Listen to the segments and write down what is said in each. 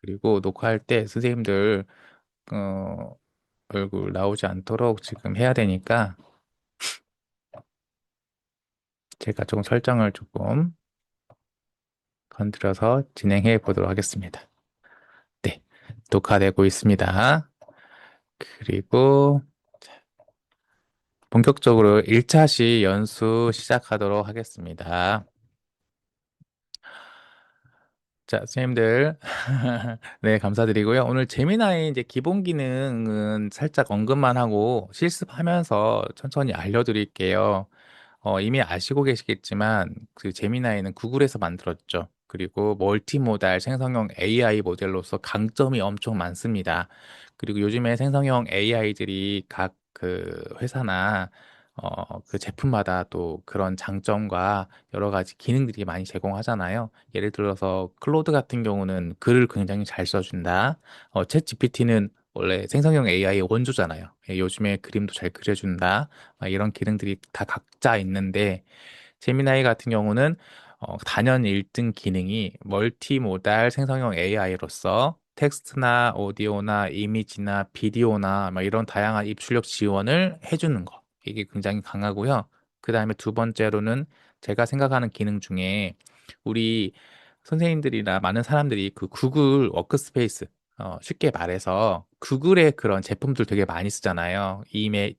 그리고 녹화할 때 선생님들 어, 얼굴 나오지 않도록 지금 해야 되니까 제가 조금 설정을 조금 건드려서 진행해 보도록 하겠습니다. 네, 녹화되고 있습니다. 그리고 본격적으로 1차 시 연수 시작하도록 하겠습니다. 자, 선생님들. 네, 감사드리고요. 오늘 재미나의 이제 기본 기능은 살짝 언급만 하고 실습하면서 천천히 알려드릴게요. 이미 아시고 계시겠지만 그 제미나이는 구글에서 만들었죠. 그리고 멀티모달 생성형 AI 모델로서 강점이 엄청 많습니다. 그리고 요즘에 생성형 AI들이 각 그 회사나 그 제품마다 또 그런 장점과 여러 가지 기능들이 많이 제공하잖아요. 예를 들어서 클로드 같은 경우는 글을 굉장히 잘 써준다. 챗 GPT는 원래 생성형 AI 원조잖아요. 예, 요즘에 그림도 잘 그려준다. 이런 기능들이 다 각자 있는데 제미나이 같은 경우는 단연 1등 기능이 멀티모달 생성형 AI로서 텍스트나 오디오나 이미지나 비디오나 이런 다양한 입출력 지원을 해주는 거. 이게 굉장히 강하고요. 그 다음에 두 번째로는 제가 생각하는 기능 중에 우리 선생님들이나 많은 사람들이 그 구글 워크스페이스 쉽게 말해서 구글의 그런 제품들 되게 많이 쓰잖아요.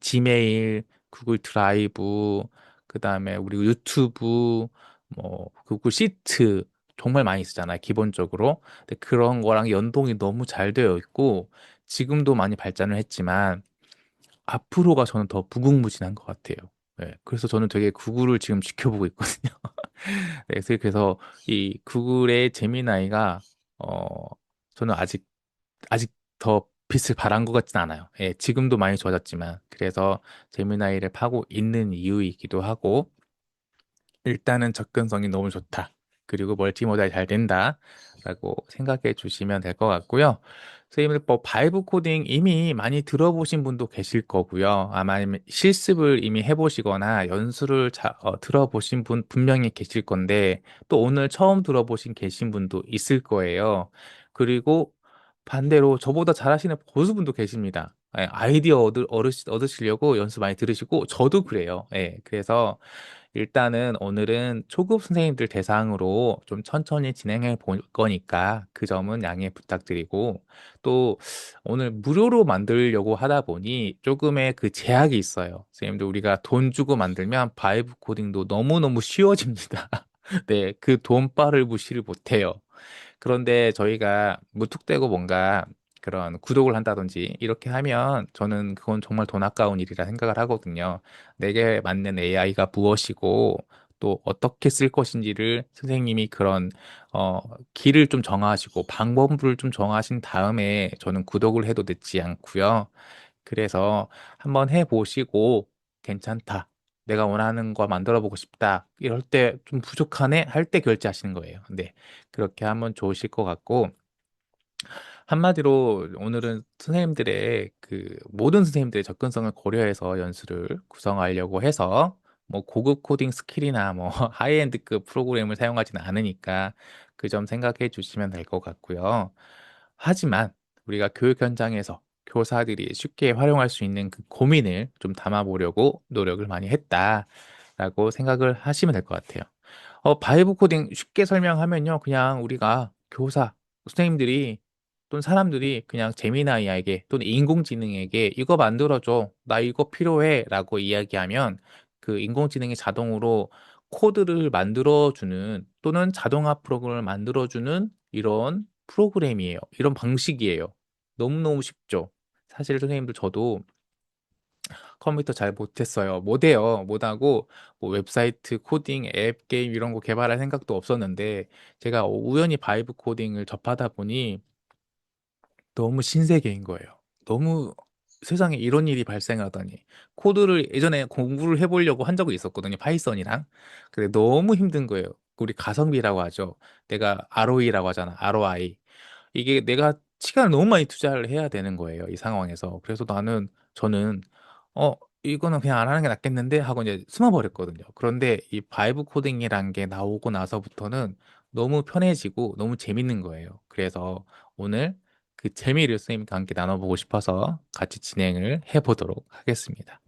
지메일, 구글 드라이브, 그 다음에 우리 유튜브, 뭐 구글 시트 정말 많이 쓰잖아요. 기본적으로. 근데 그런 거랑 연동이 너무 잘 되어 있고 지금도 많이 발전을 했지만 앞으로가 저는 더 무궁무진한 것 같아요. 네, 그래서 저는 되게 구글을 지금 지켜보고 있거든요. 네, 그래서 이 구글의 제미나이가 어 저는 아직 더 빛을 발한 것 같진 않아요. 예, 지금도 많이 좋아졌지만 그래서 제미나이를 파고 있는 이유이기도 하고 일단은 접근성이 너무 좋다. 그리고 멀티모달이 잘 된다. 라고 생각해 주시면 될 것 같고요. 선생님들 뭐 바이브 코딩 이미 많이 들어보신 분도 계실 거고요. 아마 실습을 이미 해보시거나 연수를 들어보신 분 분명히 계실 건데 또 오늘 처음 들어보신 계신 분도 있을 거예요. 그리고 반대로 저보다 잘하시는 고수분도 계십니다. 예, 아이디어 얻으시려고 연수 많이 들으시고 저도 그래요. 예, 그래서 일단은 오늘은 초급 선생님들 대상으로 좀 천천히 진행해 볼 거니까 그 점은 양해 부탁드리고 또 오늘 무료로 만들려고 하다 보니 조금의 그 제약이 있어요. 선생님들 우리가 돈 주고 만들면 바이브 코딩도 너무너무 쉬워집니다. 네, 그 돈바를 무시를 못해요. 그런데 저희가 무턱대고 뭔가 그런 구독을 한다든지 이렇게 하면 저는 그건 정말 돈 아까운 일이라 생각을 하거든요. 내게 맞는 AI가 무엇이고 또 어떻게 쓸 것인지를 선생님이 그런 어, 길을 좀 정하시고 방법을 좀 정하신 다음에 저는 구독을 해도 늦지 않고요. 그래서 한번 해보시고 괜찮다. 내가 원하는 거 만들어 보고 싶다. 이럴 때 좀 부족하네 할 때 결제하시는 거예요. 네. 그렇게 하면 좋으실 것 같고 한마디로 오늘은 선생님들의 그 모든 선생님들의 접근성을 고려해서 연수를 구성하려고 해서 뭐 고급 코딩 스킬이나 뭐 하이엔드급 프로그램을 사용하지는 않으니까 그 점 생각해 주시면 될 것 같고요. 하지만 우리가 교육 현장에서 교사들이 쉽게 활용할 수 있는 그 고민을 좀 담아보려고 노력을 많이 했다라고 생각을 하시면 될 것 같아요. 바이브 코딩 쉽게 설명하면요. 그냥 우리가 교사, 선생님들이 또는 사람들이 그냥 제미나이에게 또는 인공지능에게 이거 만들어줘. 나 이거 필요해. 라고 이야기하면 그 인공지능이 자동으로 코드를 만들어주는 또는 자동화 프로그램을 만들어주는 이런 프로그램이에요. 이런 방식이에요. 너무너무 쉽죠. 사실 선생님들 저도 컴퓨터 잘 못했어요. 못해요. 못하고 뭐 웹사이트 코딩, 앱 게임 이런 거 개발할 생각도 없었는데 제가 우연히 바이브 코딩을 접하다 보니 너무 신세계인 거예요. 너무 세상에 이런 일이 발생하다니. 코드를 예전에 공부를 해보려고 한 적이 있었거든요. 파이썬이랑. 근데 너무 힘든 거예요. 우리 가성비라고 하죠. 내가 ROE라고 하잖아. ROI. 이게 내가 시간을 너무 많이 투자를 해야 되는 거예요. 이 상황에서. 그래서 저는, 어, 이거는 그냥 안 하는 게 낫겠는데 하고 이제 숨어버렸거든요. 그런데 이 바이브 코딩이란 게 나오고 나서부터는 너무 편해지고 너무 재밌는 거예요. 그래서 오늘 그 재미를 선생님과 함께 나눠보고 싶어서 같이 진행을 해보도록 하겠습니다.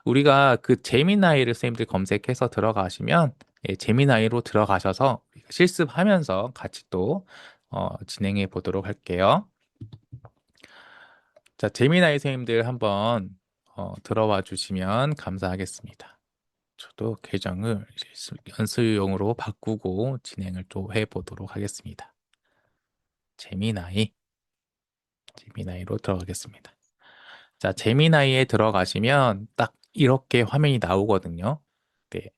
우리가 그 재미나이를 선생님들 검색해서 들어가시면 예, 재미나이로 들어가셔서 실습하면서 같이 또 진행해 보도록 할게요. 자, 재미나이 선생님들 한번 들어와 주시면 감사하겠습니다. 저도 계정을 이제 연습용으로 바꾸고 진행을 또 해보도록 하겠습니다. 재미나이, 재미나이로 들어가겠습니다. 자, 재미나이에 들어가시면 딱 이렇게 화면이 나오거든요. 네,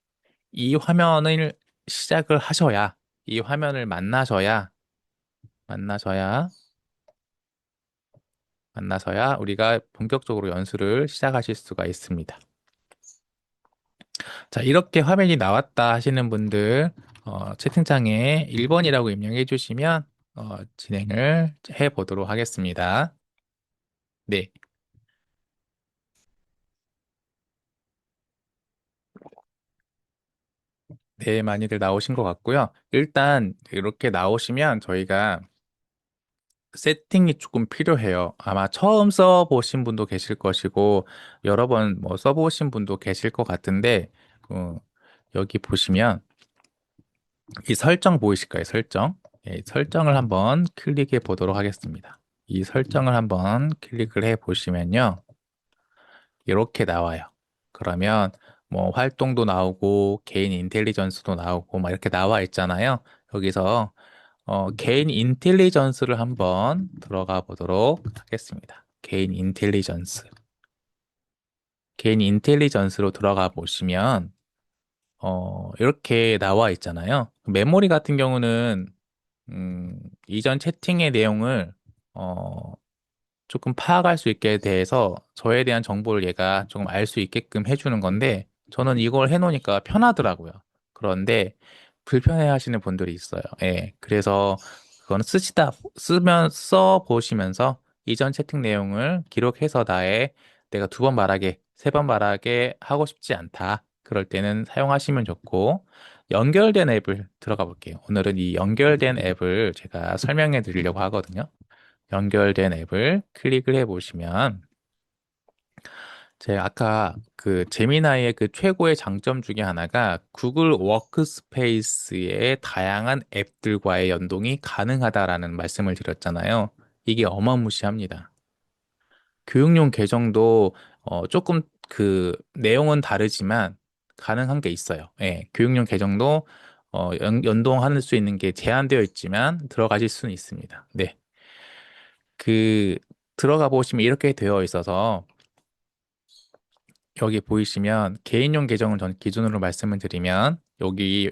이 화면을 시작을 하셔야, 이 화면을 만나셔야, 만나서야 우리가 본격적으로 연수를 시작하실 수가 있습니다. 자, 이렇게 화면이 나왔다 하시는 분들, 채팅창에 1번이라고 입력해 주시면, 진행을 해 보도록 하겠습니다. 네. 네, 많이들 나오신 것 같고요. 일단, 이렇게 나오시면 저희가 세팅이 조금 필요해요. 아마 처음 써보신 분도 계실 것이고, 여러 번 뭐 써보신 분도 계실 것 같은데, 여기 보시면, 이 설정 보이실까요? 설정. 예, 설정을 한번 클릭해 보도록 하겠습니다. 이 설정을 한번 클릭을 해 보시면요. 이렇게 나와요. 그러면 뭐 활동도 나오고 개인 인텔리전스도 나오고 막 이렇게 나와 있잖아요. 여기서 개인 인텔리전스를 한번 들어가 보도록 하겠습니다. 개인 인텔리전스. 개인 인텔리전스로 들어가 보시면 이렇게 나와 있잖아요. 메모리 같은 경우는 이전 채팅의 내용을 어, 조금 파악할 수 있게 돼서 저에 대한 정보를 얘가 조금 알 수 있게끔 해주는 건데 저는 이걸 해놓으니까 편하더라고요. 그런데 불편해 하시는 분들이 있어요. 예. 그래서 그거는 써 보시면서 이전 채팅 내용을 기록해서 내가 두 번 말하게, 세 번 말하게 하고 싶지 않다. 그럴 때는 사용하시면 좋고 연결된 앱을 들어가 볼게요. 오늘은 이 연결된 앱을 제가 설명해 드리려고 하거든요. 연결된 앱을 클릭을 해 보시면 제가 아까 그 제미나이의 그 최고의 장점 중에 하나가 구글 워크스페이스의 다양한 앱들과의 연동이 가능하다라는 말씀을 드렸잖아요. 이게 어마무시합니다. 교육용 계정도 조금 그 내용은 다르지만 가능한 게 있어요. 예, 교육용 계정도 연동할 수 있는 게 제한되어 있지만 들어가실 수는 있습니다. 네. 그 들어가 보시면 이렇게 되어 있어서 여기 보이시면 개인용 계정을 전 기준으로 말씀을 드리면 여기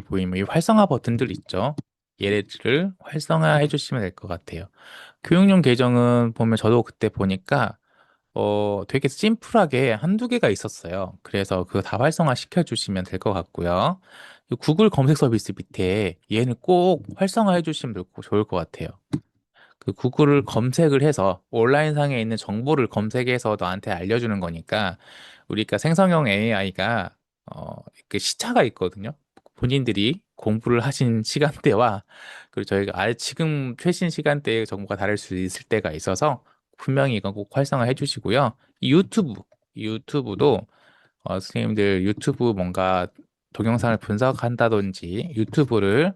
보이면 이 활성화 버튼들 있죠. 얘네들을 활성화해 주시면 될 것 같아요. 교육용 계정은 보면 저도 그때 보니까 되게 심플하게 한두 개가 있었어요. 그래서 그거 다 활성화 시켜 주시면 될 것 같고요. 이 구글 검색 서비스 밑에 얘는 꼭 활성화해 주시면 좋을 것 같아요. 그 구글을 검색을 해서 온라인상에 있는 정보를 검색해서 너한테 알려주는 거니까 우리가 생성형 AI가 그 시차가 있거든요. 본인들이 공부를 하신 시간대와 그리고 저희가 지금 최신 시간대의 정보가 다를 수 있을 때가 있어서 분명히 이건 꼭 활성화해 주시고요. 유튜브도 선생님들 유튜브 뭔가 동영상을 분석한다든지 유튜브를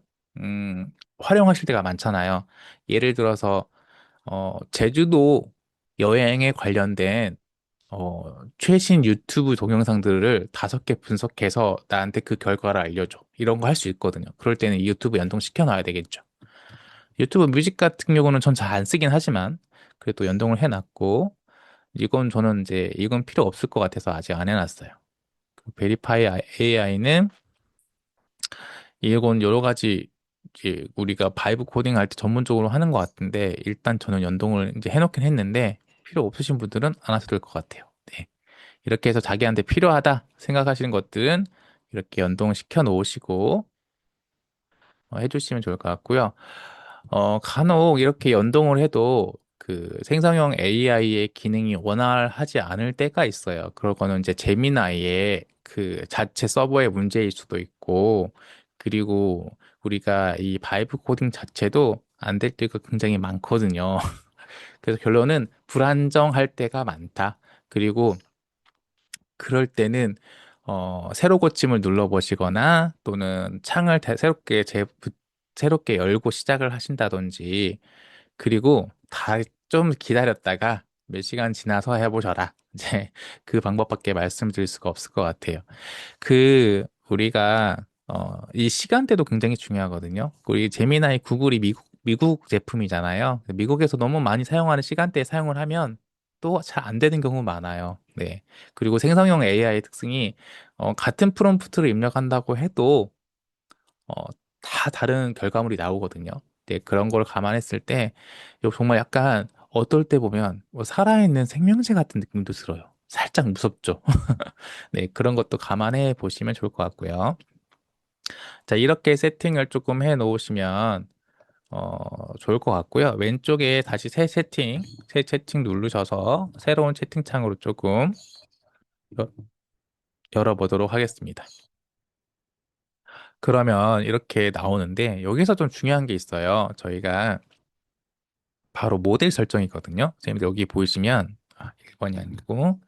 활용하실 때가 많잖아요. 예를 들어서 제주도 여행에 관련된 최신 유튜브 동영상들을 5개 분석해서 나한테 그 결과를 알려줘. 이런 거 할 수 있거든요. 그럴 때는 이 유튜브 연동시켜 놔야 되겠죠. 유튜브 뮤직 같은 경우는 전 잘 안 쓰긴 하지만 그래도 연동을 해놨고 이건 필요 없을 것 같아서 아직 안 해놨어요. 베리파이 AI는 이건 여러 가지 이제 우리가 바이브 코딩 할 때 전문적으로 하는 것 같은데 일단 저는 연동을 이제 해놓긴 했는데 필요 없으신 분들은 안 하셔도 될 것 같아요. 네. 이렇게 해서 자기한테 필요하다 생각하시는 것들은 이렇게 연동시켜 놓으시고 해주시면 좋을 것 같고요. 간혹 이렇게 연동을 해도 그 생성형 AI의 기능이 원활하지 않을 때가 있어요. 그럴 거는 이제 제미나이의 그 자체 서버의 문제일 수도 있고, 그리고 우리가 이 바이브 코딩 자체도 안 될 때가 굉장히 많거든요. 그래서 결론은 불안정할 때가 많다. 그리고 그럴 때는 새로 고침을 눌러보시거나 또는 창을 새롭게 열고 시작을 하신다든지 그리고 다 좀 기다렸다가 몇 시간 지나서 해보셔라. 이제 그 방법밖에 말씀드릴 수가 없을 것 같아요. 우리가 이 시간대도 굉장히 중요하거든요. 우리 제미나이 구글이 미국 제품이잖아요. 미국에서 너무 많이 사용하는 시간대에 사용을 하면 또 잘 안 되는 경우 많아요. 네. 그리고 생성형 AI 특징이 같은 프롬프트를 입력한다고 해도 어, 다 다른 결과물이 나오거든요. 네, 그런 걸 감안했을 때 이거 정말 약간 어떨 때 보면 뭐 살아있는 생명체 같은 느낌도 들어요. 살짝 무섭죠. 네, 그런 것도 감안해 보시면 좋을 것 같고요. 자, 이렇게 세팅을 조금 해 놓으시면 좋을 것 같고요. 왼쪽에 다시 새 채팅 누르셔서 새로운 채팅창으로 조금 여- 열어보도록 하겠습니다. 그러면 이렇게 나오는데 여기서 좀 중요한 게 있어요. 저희가 바로 모델 설정이거든요. 선생님들 여기 보이시면 1번이 아니고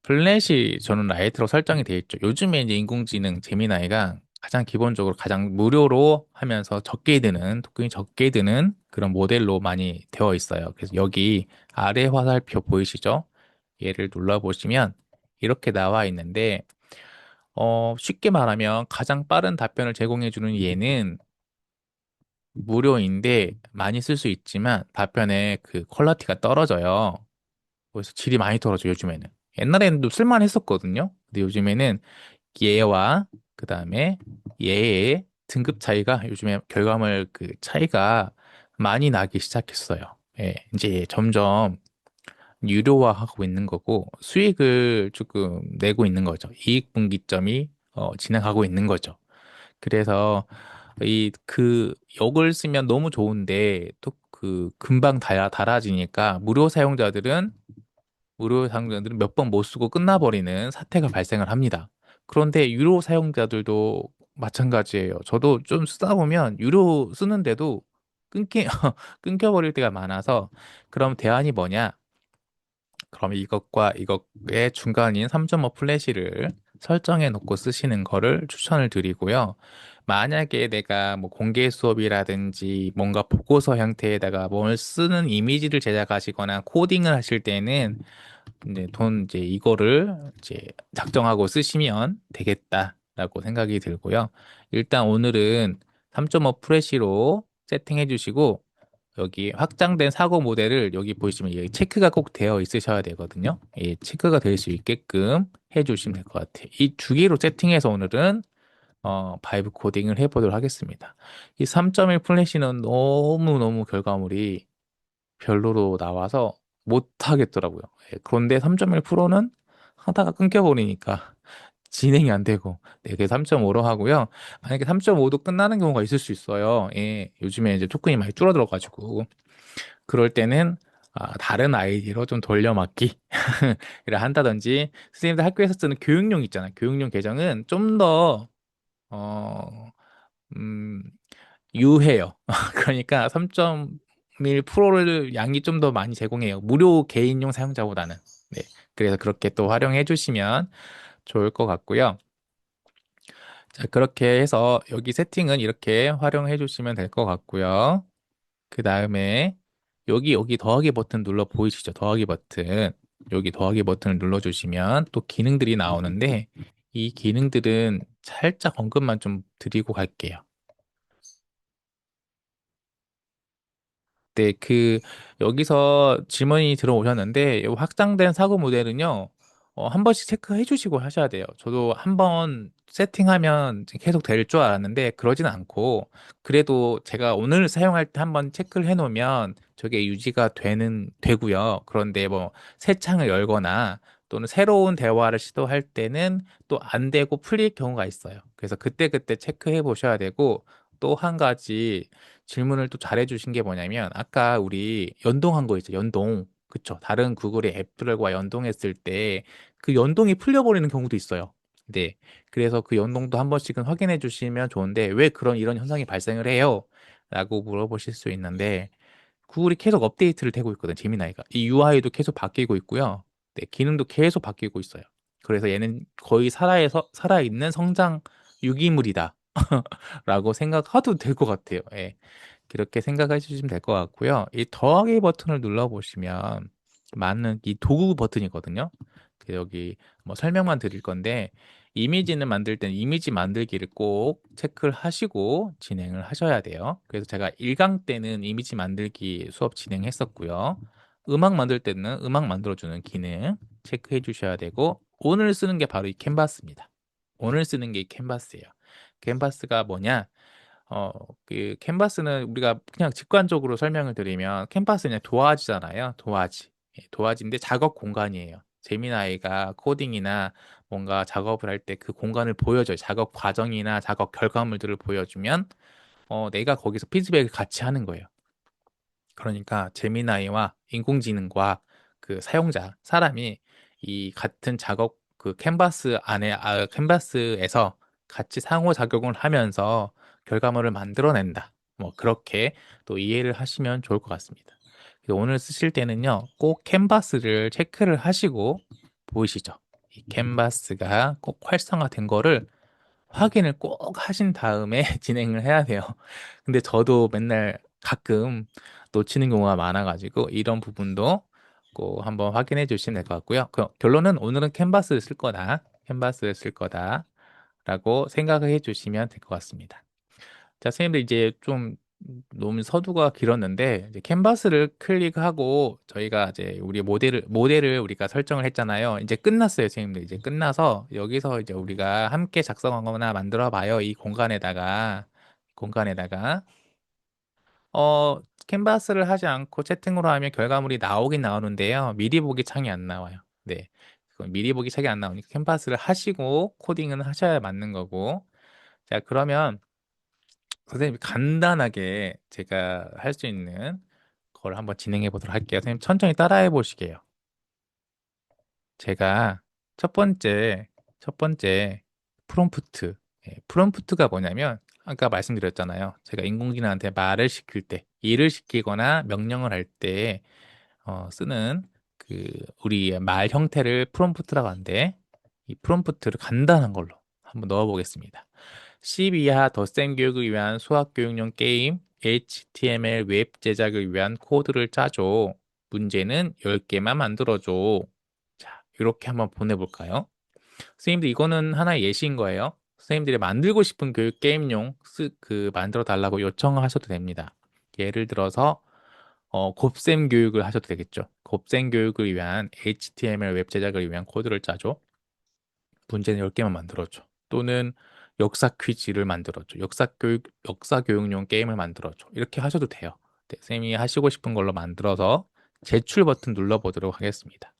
플랫이 저는 라이트로 설정이 되어 있죠. 요즘에 이제 인공지능 제미나이가 가장 기본적으로 가장 무료로 하면서 토큰이 적게 드는 그런 모델로 많이 되어 있어요. 그래서 여기 아래 화살표 보이시죠? 얘를 눌러보시면 이렇게 나와 있는데, 쉽게 말하면 가장 빠른 답변을 제공해주는 얘는 무료인데 많이 쓸 수 있지만 답변의 그 퀄리티가 떨어져요. 그래서 질이 많이 떨어져요, 요즘에는. 옛날에는 또 쓸만했었거든요. 근데 요즘에는 얘와 그 다음에 얘의 등급 차이가 요즘에 결과물 그 차이가 많이 나기 시작했어요. 예, 이제 점점 유료화하고 있는 거고 수익을 조금 내고 있는 거죠. 이익 분기점이 진행하고 있는 거죠. 그래서 역을 쓰면 너무 좋은데 또 금방 닳아지니까 무료 사용자들은 몇 번 못 쓰고 끝나버리는 사태가 발생을 합니다. 그런데 유료 사용자들도 마찬가지예요. 저도 좀 쓰다 보면 유료 쓰는데도 끊기, 끊겨버릴 때가 많아서 그럼 대안이 뭐냐? 그럼 이것과 이것의 중간인 3.5 플래시를 설정해 놓고 쓰시는 거를 추천을 드리고요. 만약에 내가 뭐 공개 수업이라든지 뭔가 보고서 형태에다가 뭘 쓰는 이미지를 제작하시거나 코딩을 하실 때는 이제 이거를 이제 작정하고 쓰시면 되겠다라고 생각이 들고요. 일단 오늘은 3.5 프레시로 세팅해 주시고 여기 확장된 사고 모델을 여기 보시면 여기 체크가 꼭 되어 있으셔야 되거든요. 예, 체크가 될 수 있게끔 해주시면 될 것 같아요. 이 두 개로 세팅해서 오늘은 바이브 코딩을 해보도록 하겠습니다. 이 3.1 플래시는 너무너무 결과물이 별로로 나와서 못 하겠더라고요. 예, 그런데 3.1 프로는 하다가 끊겨버리니까 진행이 안 되고, 네, 그게 3.5로 하고요. 만약에 3.5도 끝나는 경우가 있을 수 있어요. 예, 요즘에 이제 토큰이 많이 줄어들어가지고. 그럴 때는 다른 아이디로 좀 돌려막기 를 한다든지 선생님들 학교에서 쓰는 교육용 있잖아요. 교육용 계정은 좀 더 어, 음, 유해요. 그러니까 3.1 프로를 양이 좀 더 많이 제공해요. 무료 개인용 사용자보다는. 네. 그래서 그렇게 또 활용해 주시면 좋을 것 같고요. 자, 그렇게 해서 여기 세팅은 이렇게 활용해 주시면 될 것 같고요. 그 다음에 여기 더하기 버튼 눌러 보이시죠? 더하기 버튼. 여기 더하기 버튼을 눌러주시면 또 기능들이 나오는데 이 기능들은 살짝 언급만 좀 드리고 갈게요. 네, 여기서 질문이 들어오셨는데, 이 확장된 사고 모델은요, 한 번씩 체크해 주시고 하셔야 돼요. 저도 한 번 세팅하면 계속 될 줄 알았는데, 그러진 않고, 그래도 제가 오늘 사용할 때 한 번 체크를 해 놓으면 저게 되고요. 그런데 뭐, 새 창을 열거나, 또는 새로운 대화를 시도할 때는 또 안 되고 풀릴 경우가 있어요. 그래서 그때그때 체크해 보셔야 되고, 또 한 가지, 질문을 또 잘해주신 게 뭐냐면 아까 우리 연동한 거 있죠. 연동. 그쵸. 다른 구글의 앱들과 연동했을 때 그 연동이 풀려버리는 경우도 있어요. 네. 그래서 그 연동도 한 번씩은 확인해 주시면 좋은데 왜 그런 이런 현상이 발생을 해요? 라고 물어보실 수 있는데 구글이 계속 업데이트를 되고 있거든, 제미나이가. 이 UI도 계속 바뀌고 있고요. 네, 기능도 계속 바뀌고 있어요. 그래서 얘는 거의 살아있는 성장 유기물이다. 라고 생각해도 될 것 같아요. 예. 그렇게 생각해 주시면 될 것 같고요. 이 더하기 버튼을 눌러보시면 많은 이 도구 버튼이거든요. 여기 뭐 설명만 드릴 건데 이미지는 만들 땐 이미지 만들기를 꼭 체크를 하시고 진행을 하셔야 돼요. 그래서 제가 1강 때는 이미지 만들기 수업 진행했었고요. 음악 만들 때는 음악 만들어주는 기능 체크해 주셔야 되고 오늘 쓰는 게 바로 이 캔버스입니다. 오늘 쓰는 게 이 캔버스예요. 캔버스가 뭐냐? 어, 그 캔버스는 우리가 그냥 직관적으로 설명을 드리면 캔버스는 그냥 도화지잖아요. 도화지. 예, 도화지인데 작업 공간이에요. 재미나이가 코딩이나 뭔가 작업을 할 때 그 공간을 보여줘요. 작업 과정이나 작업 결과물들을 보여주면 내가 거기서 피드백을 같이 하는 거예요. 그러니까 제미나이와 인공지능과 그 사용자, 사람이 이 같은 작업 그 캔버스에서 같이 상호작용을 하면서 결과물을 만들어낸다. 뭐 그렇게 또 이해를 하시면 좋을 것 같습니다. 그래서 오늘 쓰실 때는요, 꼭 캔버스를 체크를 하시고 보이시죠? 이 캔버스가 꼭 활성화된 거를 확인을 꼭 하신 다음에 진행을 해야 돼요. 근데 저도 맨날 가끔 놓치는 경우가 많아가지고 이런 부분도 꼭 한번 확인해 주시면 될 것 같고요. 그 결론은 오늘은 캔버스를 쓸 거다. 캔버스를 쓸 거다라고 생각을 해 주시면 될 것 같습니다. 자, 선생님들 이제 좀 너무 서두가 길었는데 이제 캔버스를 클릭하고 저희가 이제 우리 모델을 우리가 설정을 했잖아요. 이제 끝났어요, 선생님들. 이제 끝나서 여기서 이제 우리가 함께 작성하거나 만들어 봐요. 이 공간에다가 캔버스를 하지 않고 채팅으로 하면 결과물이 나오긴 나오는데요. 미리 보기 창이 안 나와요. 네. 그건 미리 보기 창이 안 나오니까 캔버스를 하시고 코딩은 하셔야 맞는 거고. 자, 그러면 선생님 간단하게 제가 할 수 있는 걸 한번 진행해 보도록 할게요. 선생님 천천히 따라해 보시게요. 제가 첫 번째 프롬프트. 프롬프트가 뭐냐면 아까 말씀드렸잖아요. 제가 인공지능한테 말을 시킬 때, 일을 시키거나 명령을 할 때 쓰는 그 우리 말 형태를 프롬프트라고 하는데 이 프롬프트를 간단한 걸로 한번 넣어 보겠습니다. 10 이하 덧셈 교육을 위한 수학 교육용 게임 HTML 웹 제작을 위한 코드를 짜줘. 문제는 10개만 만들어줘. 자, 이렇게 한번 보내볼까요? 선생님들 이거는 하나의 예시인 거예요. 선생님들이 만들고 싶은 교육 게임용 만들어 달라고 요청을 하셔도 됩니다. 예를 들어서 곱셈 교육을 하셔도 되겠죠. 곱셈 교육을 위한 HTML 웹 제작을 위한 코드를 짜줘. 문제는 10개만 만들어줘. 또는 역사 퀴즈를 만들어줘. 역사 교육용 게임을 만들어줘. 이렇게 하셔도 돼요. 네, 쌤이 하시고 싶은 걸로 만들어서 제출 버튼 눌러보도록 하겠습니다.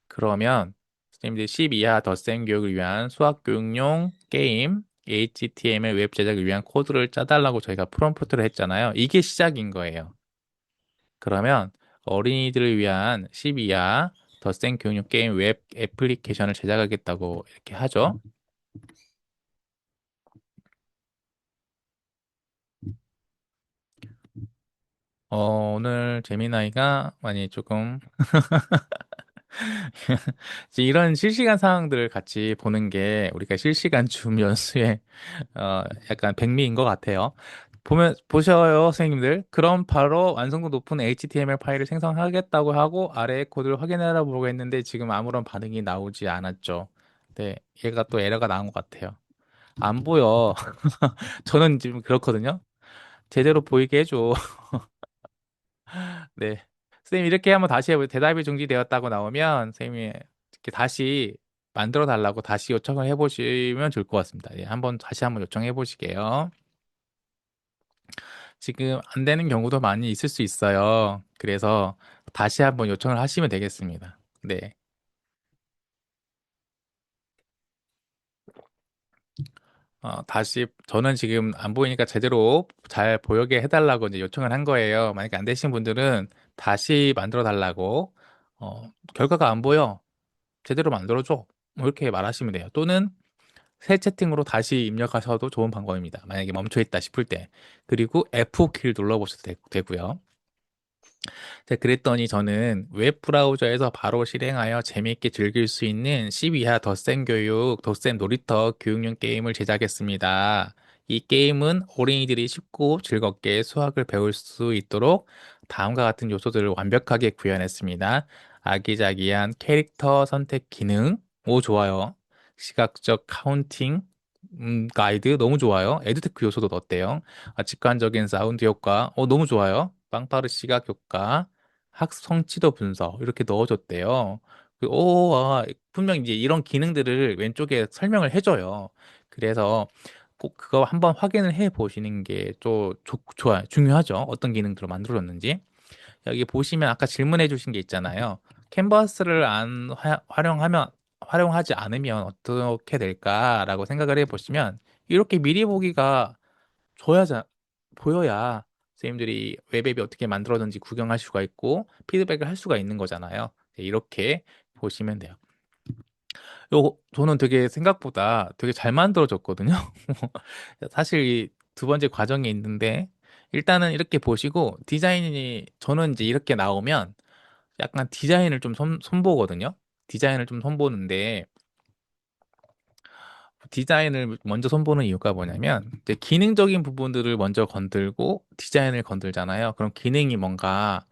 그러면 선생님들이 10 이하 덧셈 교육을 위한 수학 교육용 게임 HTML 웹 제작을 위한 코드를 짜달라고 저희가 프롬프트를 했잖아요. 이게 시작인 거예요. 그러면 어린이들을 위한 10 이하 덧셈 교육용 게임 웹 애플리케이션을 제작하겠다고 이렇게 하죠. 오늘 재미나이가 많이 조금 이제 이런 실시간 상황들을 같이 보는 게 우리가 실시간 줌 연수의 약간 백미인 것 같아요. 보셔요, 선생님들. 그럼 바로 완성도 높은 HTML 파일을 생성하겠다고 하고 아래의 코드를 확인하라 보고 했는데 지금 아무런 반응이 나오지 않았죠. 네, 얘가 또 에러가 나온 것 같아요. 안 보여. 저는 지금 그렇거든요. 제대로 보이게 해줘. 네. 선생님 이렇게 한번 다시 해보세요. 대답이 중지되었다고 나오면 선생님이 이렇게 다시 만들어 달라고 다시 요청을 해보시면 좋을 것 같습니다. 예, 다시 한번 요청해 보시게요. 지금 안 되는 경우도 많이 있을 수 있어요. 그래서 다시 한번 요청을 하시면 되겠습니다. 네. 다시 저는 지금 안 보이니까 제대로 잘 보이게 해달라고 이제 요청을 한 거예요. 만약에 안 되신 분들은 다시 만들어 달라고 결과가 안 보여. 제대로 만들어줘. 뭐 이렇게 말하시면 돼요. 또는 새 채팅으로 다시 입력하셔도 좋은 방법입니다. 만약에 멈춰있다 싶을 때. 그리고 F4키를 눌러보셔도 되고요. 자, 그랬더니 저는 웹 브라우저에서 바로 실행하여 재미있게 즐길 수 있는 12화 덧셈 교육, 덧셈 놀이터 교육용 게임을 제작했습니다. 이 게임은 어린이들이 쉽고 즐겁게 수학을 배울 수 있도록 다음과 같은 요소들을 완벽하게 구현했습니다. 아기자기한 캐릭터 선택 기능, 오, 좋아요. 시각적 카운팅, 가이드, 너무 좋아요. 에듀테크 요소도 넣었대요. 직관적인 사운드 효과, 너무 좋아요. 빵빠르 시각 효과, 학습 성취도 분석 이렇게 넣어줬대요. 분명 이제 이런 기능들을 왼쪽에 설명을 해줘요. 그래서 꼭 그거 한번 확인을 해 보시는 게 또 좋아요. 중요하죠. 어떤 기능들을 만들어줬는지. 여기 보시면 아까 질문해 주신 게 있잖아요. 캔버스를 안 활용하지 않으면 어떻게 될까라고 생각을 해 보시면 이렇게 미리 보기가 줘야, 보여야 선생님들이 웹앱이 어떻게 만들어졌는지 구경할 수가 있고 피드백을 할 수가 있는 거잖아요. 네, 이렇게 보시면 돼요. 저는 되게 생각보다 되게 잘 만들어졌거든요. 사실 이 두 번째 과정이 있는데 일단은 이렇게 보시고 디자인이 저는 이제 이렇게 나오면 약간 디자인을 좀 손보거든요. 디자인을 좀 손보는데 디자인을 먼저 손보는 이유가 뭐냐면 이제 기능적인 부분들을 먼저 건들고 디자인을 건들잖아요. 그럼 기능이 뭔가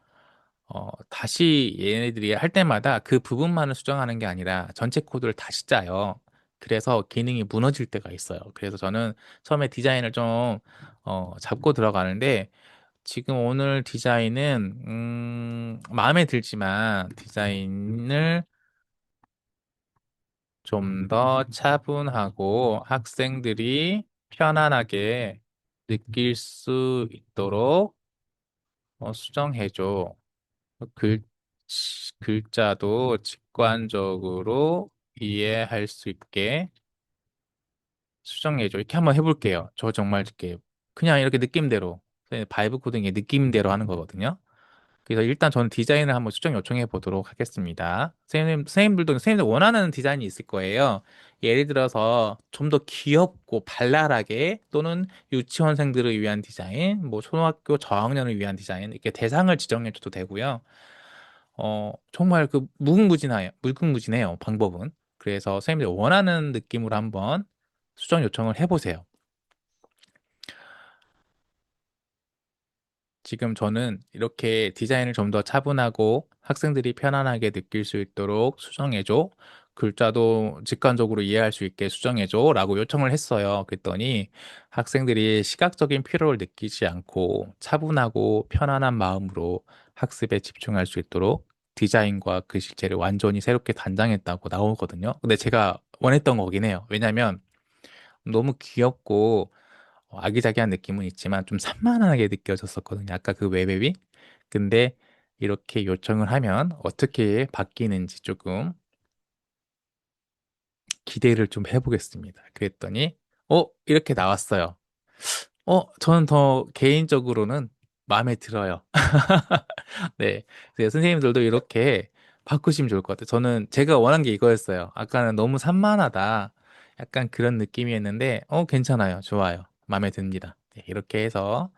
다시 얘네들이 할 때마다 그 부분만을 수정하는 게 아니라 전체 코드를 다시 짜요. 그래서 기능이 무너질 때가 있어요. 그래서 저는 처음에 디자인을 좀 잡고 들어가는데 지금 오늘 디자인은 마음에 들지만 디자인을 좀 더 차분하고 학생들이 편안하게 느낄 수 있도록 수정해줘. 글, 글자도 직관적으로 이해할 수 있게 수정해줘. 이렇게 한번 해볼게요. 저 정말 이렇게 그냥 이렇게 느낌대로 바이브 코딩의 느낌대로 하는 거거든요. 그래서 일단 저는 디자인을 한번 수정 요청해 보도록 하겠습니다. 선생님들 원하는 디자인이 있을 거예요. 예를 들어서 좀 더 귀엽고 발랄하게 또는 유치원생들을 위한 디자인, 뭐 초등학교 저학년을 위한 디자인 이렇게 대상을 지정해 줘도 되고요. 정말 그 무궁무진해요, 방법은. 그래서 선생님들이 원하는 느낌으로 한번 수정 요청을 해보세요. 지금 저는 이렇게 디자인을 좀 더 차분하고 학생들이 편안하게 느낄 수 있도록 수정해줘. 글자도 직관적으로 이해할 수 있게 수정해줘. 라고 요청을 했어요. 그랬더니 학생들이 시각적인 피로를 느끼지 않고 차분하고 편안한 마음으로 학습에 집중할 수 있도록 디자인과 글씨체를 완전히 새롭게 단장했다고 나오거든요. 근데 제가 원했던 거긴 해요. 왜냐면 너무 귀엽고 아기자기한 느낌은 있지만 좀 산만하게 느껴졌었거든요. 아까 그 웹앱이. 근데 이렇게 요청을 하면 어떻게 바뀌는지 조금 기대를 좀 해보겠습니다. 그랬더니, 이렇게 나왔어요. 저는 더 개인적으로는 마음에 들어요. 네. 그래서 선생님들도 이렇게 바꾸시면 좋을 것 같아요. 저는 제가 원한 게 이거였어요. 아까는 너무 산만하다. 약간 그런 느낌이었는데, 괜찮아요. 좋아요. 마음에 듭니다. 네, 이렇게 해서,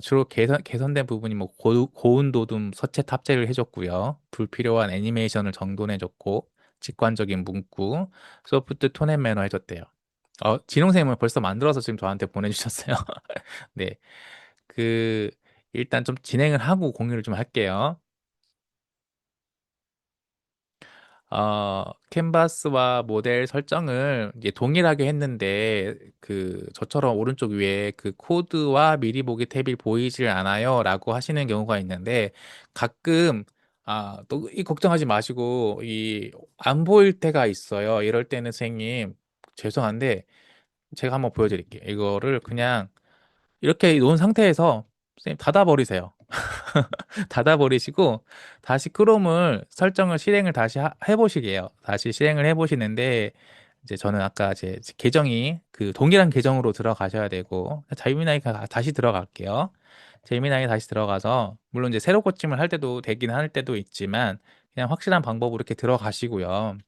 주로 개선된 부분이 뭐 고운도둠 서체 탑재를 해줬고요. 불필요한 애니메이션을 정돈해줬고, 직관적인 문구, 소프트 톤 앤 매너 해줬대요. 진홍쌤은 벌써 만들어서 지금 저한테 보내주셨어요. 네. 그, 일단 좀 진행을 하고 공유를 좀 할게요. 캔버스와 모델 설정을 이제 동일하게 했는데, 저처럼 오른쪽 위에 그 코드와 미리 보기 탭이 보이질 않아요. 라고 하시는 경우가 있는데, 가끔, 또 이 걱정하지 마시고, 안 보일 때가 있어요. 이럴 때는 선생님, 죄송한데, 제가 한번 보여드릴게요. 이거를 그냥 이렇게 놓은 상태에서 선생님 닫아버리세요. 닫아버리시고 다시 크롬을 설정을 실행을 다시 해보시게요. 다시 실행을 해보시는데 이제 저는 아까 제 계정이 그 동일한 계정으로 들어가셔야 되고 재미나이가 다시 들어갈게요. 재미나이 다시 들어가서 물론 이제 새로 고침을 할 때도 되긴 할 때도 있지만 그냥 확실한 방법으로 이렇게 들어가시고요.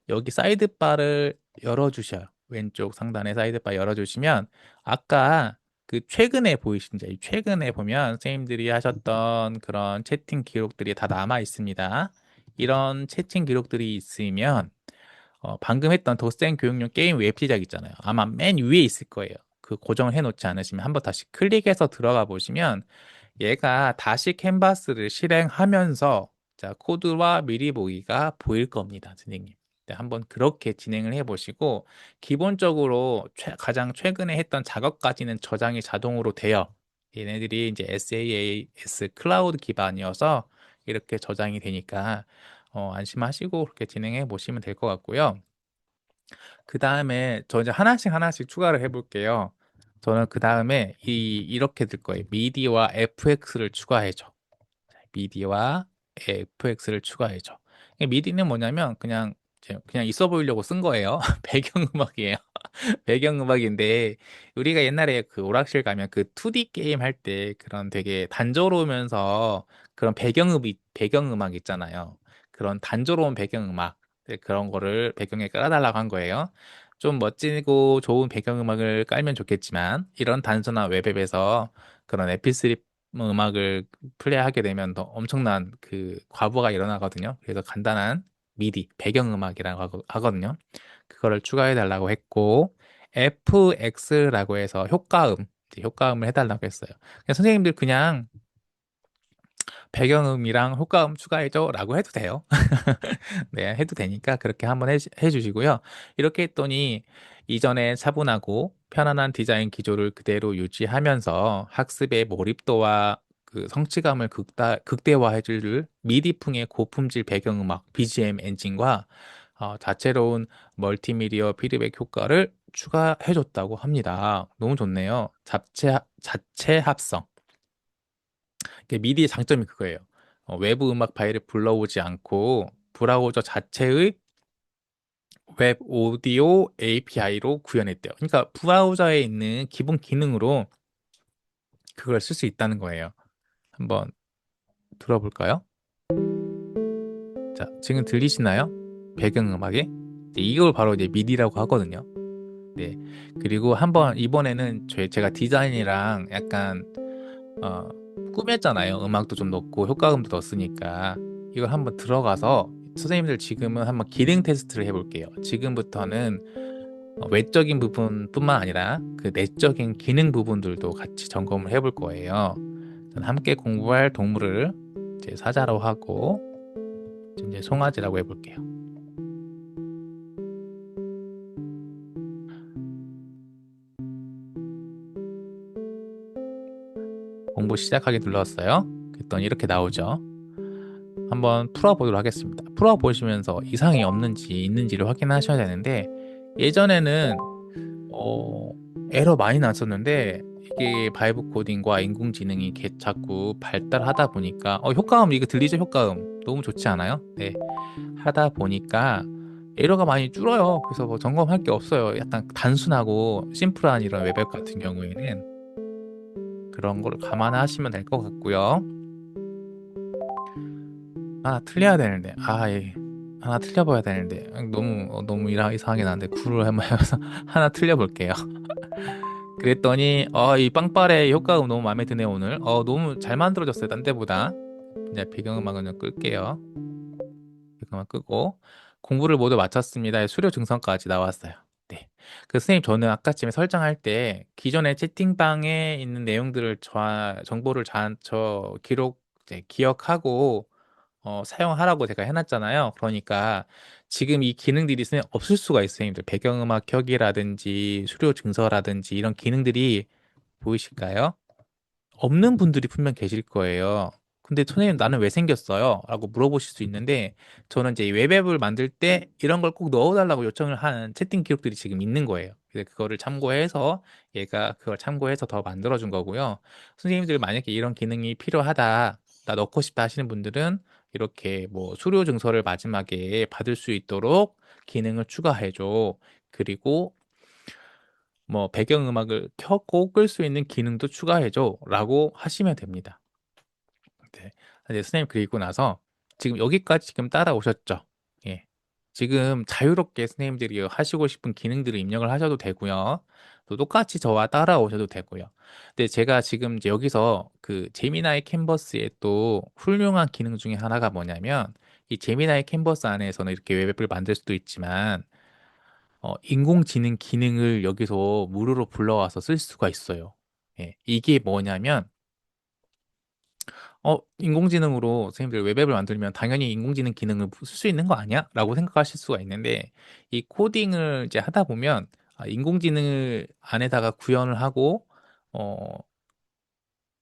여기 사이드바를 열어주셔요. 왼쪽 상단에 사이드바 열어주시면 아까 그 최근에 보이신지 이 최근에 보면 선생님들이 하셨던 그런 채팅 기록들이 다 남아 있습니다. 이런 채팅 기록들이 있으면 방금 했던 덧셈 교육용 게임 웹 시작 있잖아요. 아마 맨 위에 있을 거예요. 그 고정을 해놓지 않으시면 한번 다시 클릭해서 들어가 보시면 얘가 다시 캔버스를 실행하면서 자, 코드와 미리 보기가 보일 겁니다, 선생님. 네, 한번 그렇게 진행을 해보시고 기본적으로 가장 최근에 했던 작업까지는 저장이 자동으로 돼요. 얘네들이 이제 SaaS 클라우드 기반이어서 이렇게 저장이 되니까 안심하시고 그렇게 진행해 보시면 될 것 같고요. 그 다음에 저 이제 하나씩 하나씩 추가를 해볼게요. 저는 그 다음에 이렇게 될 거예요. 미디와 FX를 추가해줘. 미디와 FX를 추가해줘. 미디는 뭐냐면 그냥 있어 보이려고 쓴 거예요. 배경음악이에요. 배경음악인데 우리가 옛날에 그 오락실 가면 그 2D 게임 할 때 그런 되게 단조로우면서 그런 배경음악 있잖아요. 그런 단조로운 배경음악 그런 거를 배경에 깔아달라고 한 거예요. 좀 멋지고 좋은 배경음악을 깔면 좋겠지만 이런 단순한 웹앱에서 그런 MP3 음악을 플레이하게 되면 더 엄청난 그 과부하가 일어나거든요. 그래서 간단한 미디 배경음악이라고 하거든요. 그거를 추가해 달라고 했고 FX라고 해서 이제 효과음을 해달라고 했어요. 그냥 선생님들 그냥 배경음이랑 효과음 추가해줘라고 해도 돼요. 네, 해도 되니까 그렇게 한번 해주시고요. 이렇게 했더니 이전에 차분하고 편안한 디자인 기조를 그대로 유지하면서 학습의 몰입도와 그 성취감을 극대화해줄 미디풍의 고품질 배경음악 BGM 엔진과 다채로운 멀티미디어 피드백 효과를 추가해줬다고 합니다. 너무 좋네요. 자체 합성. 미디의 장점이 그거예요. 외부 음악 파일을 불러오지 않고 브라우저 자체의 웹 오디오 API로 구현했대요. 그러니까 브라우저에 있는 기본 기능으로 그걸 쓸 수 있다는 거예요. 한번 들어볼까요? 자, 지금 들리시나요? 배경음악에? 이걸 바로 이제 미디라고 하거든요. 네. 그리고 한번 이번에는 제가 디자인이랑 약간 어, 꾸몄잖아요. 음악도 좀 넣고 효과음도 넣었으니까 이걸 한번 들어가서 선생님들 지금은 한번 기능 테스트를 해볼게요. 지금부터는 외적인 부분뿐만 아니라 그 내적인 기능 부분들도 같이 점검을 해볼 거예요. 함께 공부할 동물을 이제 사자로 하고 이제 송아지라고 해볼게요. 공부 시작하기 눌렀어요. 그랬더니 이렇게 나오죠. 한번 풀어보도록 하겠습니다. 풀어보시면서 이상이 없는지 있는지를 확인하셔야 되는데 예전에는 어, 에러 많이 났었는데 이게 바이브 코딩과 인공지능이 자꾸 발달하다 보니까 효과음 이거 들리죠? 효과음 너무 좋지 않아요? 네, 하다 보니까 에러가 많이 줄어요. 그래서 뭐 점검할 게 없어요. 약간 단순하고 심플한 이런 웹앱 같은 경우에는 그런 걸 감안하시면 될 것 같고요. 하나 틀려야 되는데 하나 틀려봐야 되는데 너무 이상하게 나는데 굴을 한번 해서 하나 틀려볼게요. 그랬더니 이 빵빠레 효과음 너무 마음에 드네요 오늘. 너무 잘 만들어졌어요 딴 때보다. 이제 배경음악은 좀 끌게요. 배경음악 끄고 공부를 모두 마쳤습니다. 수료 증서까지 나왔어요. 네. 그 선생님 저는 아까쯤에 설정할 때 기존의 채팅방에 있는 내용들을 정보를 이제 기억하고 사용하라고 제가 해놨잖아요. 그러니까 지금 이 기능들이 있으면 없을 수가 있어요. 선생님들. 배경음악 켜기라든지 수료 증서라든지 이런 기능들이 보이실까요? 없는 분들이 분명 계실 거예요. 근데 선생님 나는 왜 생겼어요? 라고 물어보실 수 있는데 저는 이제 이 웹앱을 만들 때 이런 걸 꼭 넣어달라고 요청을 한 채팅 기록들이 지금 있는 거예요. 그래서 그거를 참고해서 얘가 그걸 참고해서 더 만들어준 거고요. 선생님들 만약에 이런 기능이 필요하다, 나 넣고 싶다 하시는 분들은 이렇게 뭐 수료 증서를 마지막에 받을 수 있도록 기능을 추가해줘. 그리고 뭐 배경음악을 켜고 끌 수 있는 기능도 추가해줘 라고 하시면 됩니다. 네. 이제 선생님 그리고 나서 지금 여기까지 지금 따라오셨죠? 예. 지금 자유롭게 선생님들이 하시고 싶은 기능들을 입력을 하셔도 되고요. 또 똑같이 저와 따라오셔도 되고요. 근데 제가 지금 이제 여기서 그 제미나이 캔버스의 또 훌륭한 기능 중에 하나가 뭐냐면 이 제미나이 캔버스 안에서는 이렇게 웹앱을 만들 수도 있지만 인공지능 기능을 여기서 무료로 불러와서 쓸 수가 있어요. 예. 이게 뭐냐면 인공지능으로 선생님들 웹앱을 만들면 당연히 인공지능 기능을 쓸 수 있는 거 아니야? 라고 생각하실 수가 있는데, 이 코딩을 이제 하다 보면, 인공지능을 안에다가 구현을 하고, 어,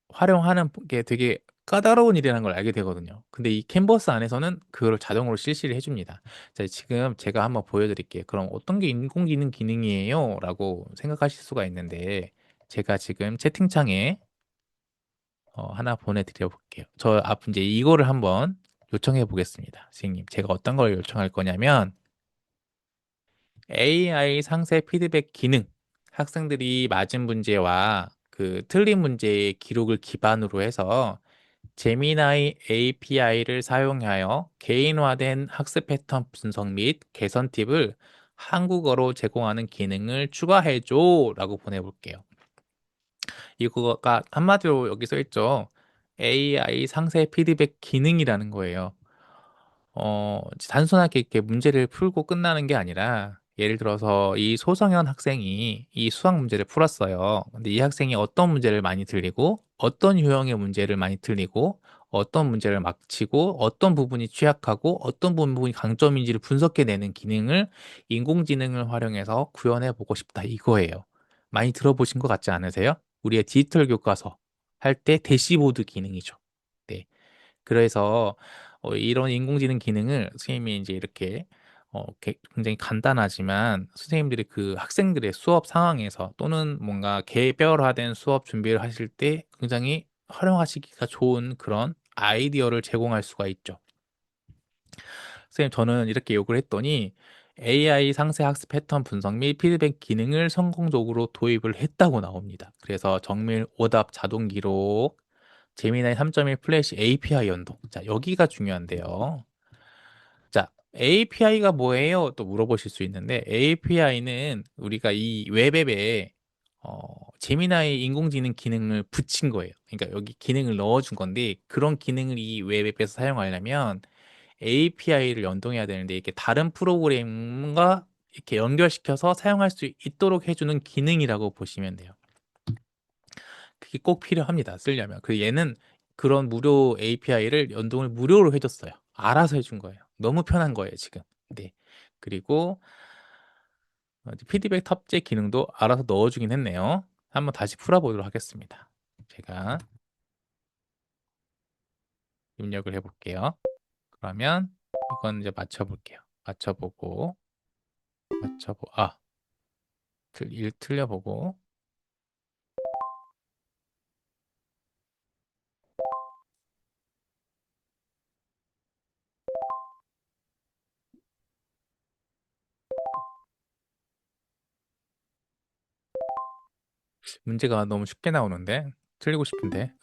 활용하는 게 되게 까다로운 일이라는 걸 알게 되거든요. 근데 이 캔버스 안에서는 그걸 자동으로 실시를 해줍니다. 자, 지금 제가 한번 보여드릴게요. 그럼 어떤 게 인공지능 기능이에요? 라고 생각하실 수가 있는데, 제가 지금 채팅창에 하나 보내드려 볼게요. 저 앞 이제 이거를 한번 요청해 보겠습니다. 선생님, 제가 어떤 걸 요청할 거냐면 AI 상세 피드백 기능, 학생들이 맞은 문제와 그 틀린 문제의 기록을 기반으로 해서 제미나이 API를 사용하여 개인화된 학습 패턴 분석 및 개선 팁을 한국어로 제공하는 기능을 추가해줘 라고 보내볼게요. 이거가 한마디로 여기 써 있죠. AI 상세 피드백 기능이라는 거예요. 단순하게 이렇게 문제를 풀고 끝나는 게 아니라, 예를 들어서 이 소성현 학생이 이 수학 문제를 풀었어요. 근데 이 학생이 어떤 문제를 많이 틀리고, 어떤 유형의 문제를 많이 틀리고, 어떤 문제를 막 치고, 어떤 부분이 취약하고, 어떤 부분이 강점인지를 분석해내는 기능을 인공지능을 활용해서 구현해 보고 싶다. 이거예요. 많이 들어보신 것 같지 않으세요? 우리의 디지털 교과서 할 때 대시보드 기능이죠. 네. 그래서 이런 인공지능 기능을 선생님이 이제 이렇게 굉장히 간단하지만 선생님들이 그 학생들의 수업 상황에서 또는 뭔가 개별화된 수업 준비를 하실 때 굉장히 활용하시기가 좋은 그런 아이디어를 제공할 수가 있죠. 선생님, 저는 이렇게 요구를 했더니 AI 상세 학습 패턴 분석 및 피드백 기능을 성공적으로 도입을 했다고 나옵니다. 그래서 정밀 오답 자동 기록, 제미나이 3.1 플래시 API 연동. 자, 여기가 중요한데요. 자, API가 뭐예요? 또 물어보실 수 있는데, API는 우리가 이 웹앱에 제미나이 인공지능 기능을 붙인 거예요. 그러니까 여기 기능을 넣어준 건데, 그런 기능을 이 웹앱에서 사용하려면 API를 연동해야 되는데, 이렇게 다른 프로그램과 이렇게 연결시켜서 사용할 수 있도록 해주는 기능이라고 보시면 돼요. 그게 꼭 필요합니다. 쓰려면. 그 얘는 그런 무료 API를 연동을 무료로 해줬어요. 알아서 해준 거예요. 너무 편한 거예요, 지금. 네. 그리고 피드백 탑재 기능도 알아서 넣어주긴 했네요. 한번 다시 풀어보도록 하겠습니다. 제가 입력을 해볼게요. 그러면 이건 이제 맞춰볼게요. 틀려보고. 문제가 너무 쉽게 나오는데 틀리고 싶은데.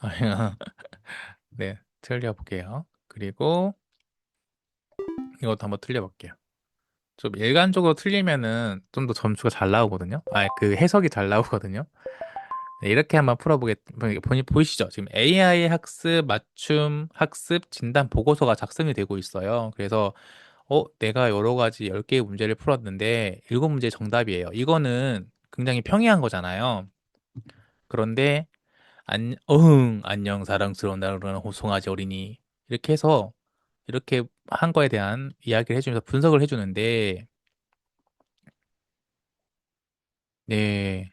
네, 틀려볼게요. 그리고 이것도 한번 틀려볼게요. 좀 일관적으로 틀리면은 좀 더 점수가 잘 나오거든요. 그 해석이 잘 나오거든요. 네, 이렇게 한번 보이시죠? 지금 AI 학습, 맞춤, 학습, 진단 보고서가 작성이 되고 있어요. 그래서, 내가 여러 가지 10개의 문제를 풀었는데, 7문제 정답이에요. 이거는 굉장히 평이한 거잖아요. 그런데, 안녕, 사랑스러운 나를 호송아지 어린이. 이렇게 해서, 이렇게 한 거에 대한 이야기를 해주면서 분석을 해주는데, 네.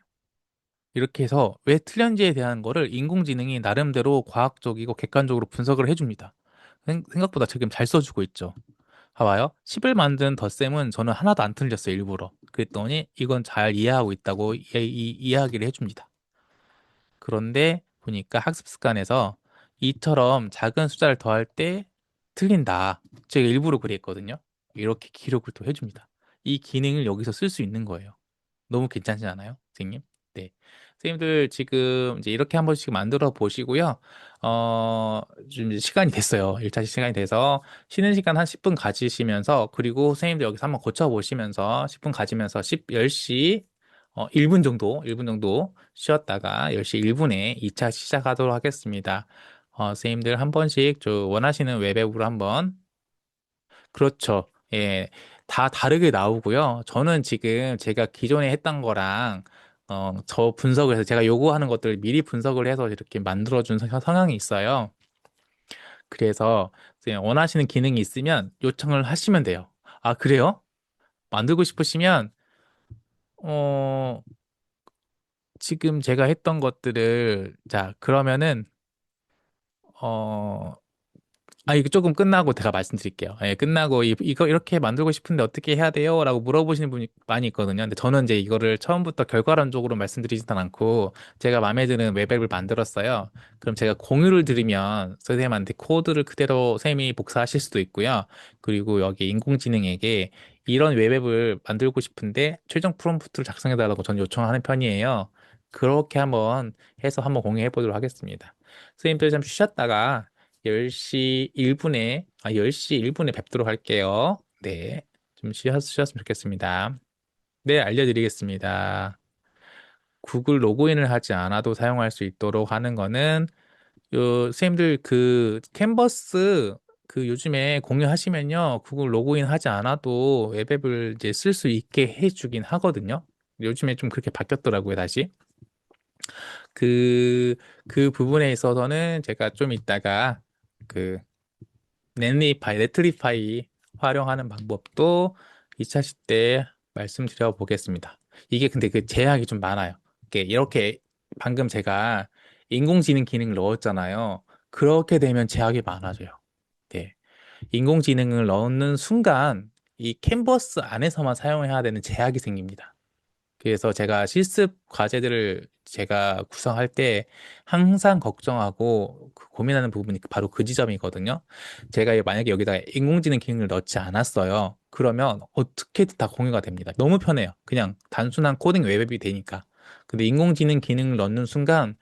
이렇게 해서 왜 틀렸는지에 대한 거를 인공지능이 나름대로 과학적이고 객관적으로 분석을 해줍니다. 생각보다 지금 잘 써주고 있죠. 봐봐요. 10을 만든 덧셈은 저는 하나도 안 틀렸어요, 일부러. 그랬더니 이건 잘 이해하고 있다고 이야기를 해줍니다. 그런데 보니까 학습 습관에서 이처럼 작은 숫자를 더할 때 틀린다. 제가 일부러 그랬거든요. 이렇게 기록을 또 해줍니다. 이 기능을 여기서 쓸 수 있는 거예요. 너무 괜찮지 않아요, 선생님? 네. 선생님들 지금 이제 이렇게 한 번씩 만들어 보시고요. 좀 이제 시간이 됐어요. 1차 시간이 돼서 쉬는 시간 한 10분 가지시면서 그리고 선생님들 여기서 한번 고쳐 보시면서 10분 가지면서 10시 1분 정도 쉬었다가 10시 1분에 2차 시작하도록 하겠습니다. 선생님들 한 번씩 원하시는 웹앱으로 한번 그렇죠. 예. 다 다르게 나오고요. 저는 지금 제가 기존에 했던 거랑, 저 분석을 해서 제가 요구하는 것들을 미리 분석을 해서 이렇게 만들어준 성향이 있어요. 그래서 이제 원하시는 기능이 있으면 요청을 하시면 돼요. 아, 그래요? 만들고 싶으시면, 어, 지금 제가 했던 것들을, 자, 그러면은, 어, 이거 조금 끝나고 제가 말씀드릴게요. 예, 끝나고 이거 이렇게 만들고 싶은데 어떻게 해야 돼요? 라고 물어보시는 분이 많이 있거든요. 근데 저는 이제 이거를 처음부터 결과론적으로 말씀드리지는 않고 제가 마음에 드는 웹앱을 만들었어요. 그럼 제가 공유를 드리면 선생님한테 코드를 그대로 선생님이 복사하실 수도 있고요. 그리고 여기 인공지능에게 이런 웹앱을 만들고 싶은데 최종 프롬프트를 작성해 달라고 저는 요청하는 편이에요. 그렇게 한번 해서 한번 공유해 보도록 하겠습니다. 선생님들 좀 쉬셨다가 10시 1분에, 10시 1분에 뵙도록 할게요. 네. 좀 쉬셨으면 좋겠습니다. 네, 알려드리겠습니다. 구글 로그인을 하지 않아도 사용할 수 있도록 하는 거는, 선생님들 그 캔버스 그 요즘에 공유하시면요. 구글 로그인 하지 않아도 웹앱을 이제 쓸 수 있게 해주긴 하거든요. 요즘에 좀 그렇게 바뀌었더라고요, 다시. 그, 그 부분에 있어서는 제가 좀 이따가 그 네트리파이 활용하는 방법도 2차 시 때 말씀드려 보겠습니다. 이게 근데 그 제약이 좀 많아요. 이렇게 방금 제가 인공지능 기능을 넣었잖아요. 그렇게 되면 제약이 많아져요. 네. 인공지능을 넣는 순간 이 캔버스 안에서만 사용해야 되는 제약이 생깁니다. 그래서 제가 실습 과제들을 제가 구성할 때 항상 걱정하고 고민하는 부분이 바로 그 지점이거든요. 제가 만약에 여기다가 인공지능 기능을 넣지 않았어요. 그러면 어떻게든 다 공유가 됩니다. 너무 편해요. 그냥 단순한 코딩 웹앱이 되니까. 근데 인공지능 기능을 넣는 순간,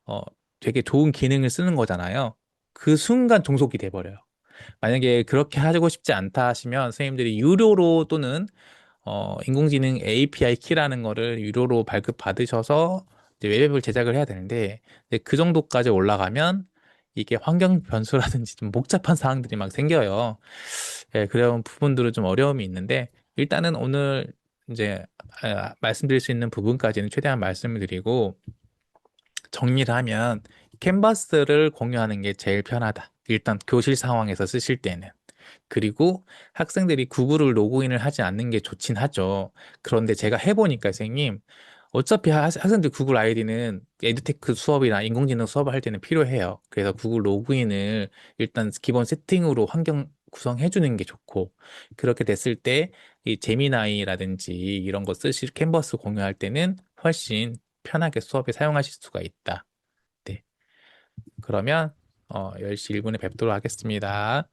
어, 되게 좋은 기능을 쓰는 거잖아요. 그 순간 종속이 돼버려요. 만약에 그렇게 하고 싶지 않다 하시면 선생님들이 유료로 또는 인공지능 API 키라는 거를 유료로 발급받으셔서 이제 웹앱을 제작을 해야 되는데 이제 그 정도까지 올라가면 이게 환경 변수라든지 좀 복잡한 사항들이 막 생겨요. 예, 그런 부분들은 좀 어려움이 있는데 일단은 오늘 이제 말씀드릴 수 있는 부분까지는 최대한 말씀을 드리고 정리를 하면 캔버스를 공유하는 게 제일 편하다. 일단 교실 상황에서 쓰실 때는. 그리고 학생들이 구글을 로그인을 하지 않는 게 좋긴 하죠. 그런데 제가 해보니까 선생님, 어차피 학생들 구글 아이디는 에듀테크 수업이나 인공지능 수업을 할 때는 필요해요. 그래서 구글 로그인을 일단 기본 세팅으로 환경 구성해 주는 게 좋고, 그렇게 됐을 때 이 제미나이라든지 이런 거 쓰실 캔버스 공유할 때는 훨씬 편하게 수업에 사용하실 수가 있다. 네. 그러면 10시 1분에 뵙도록 하겠습니다.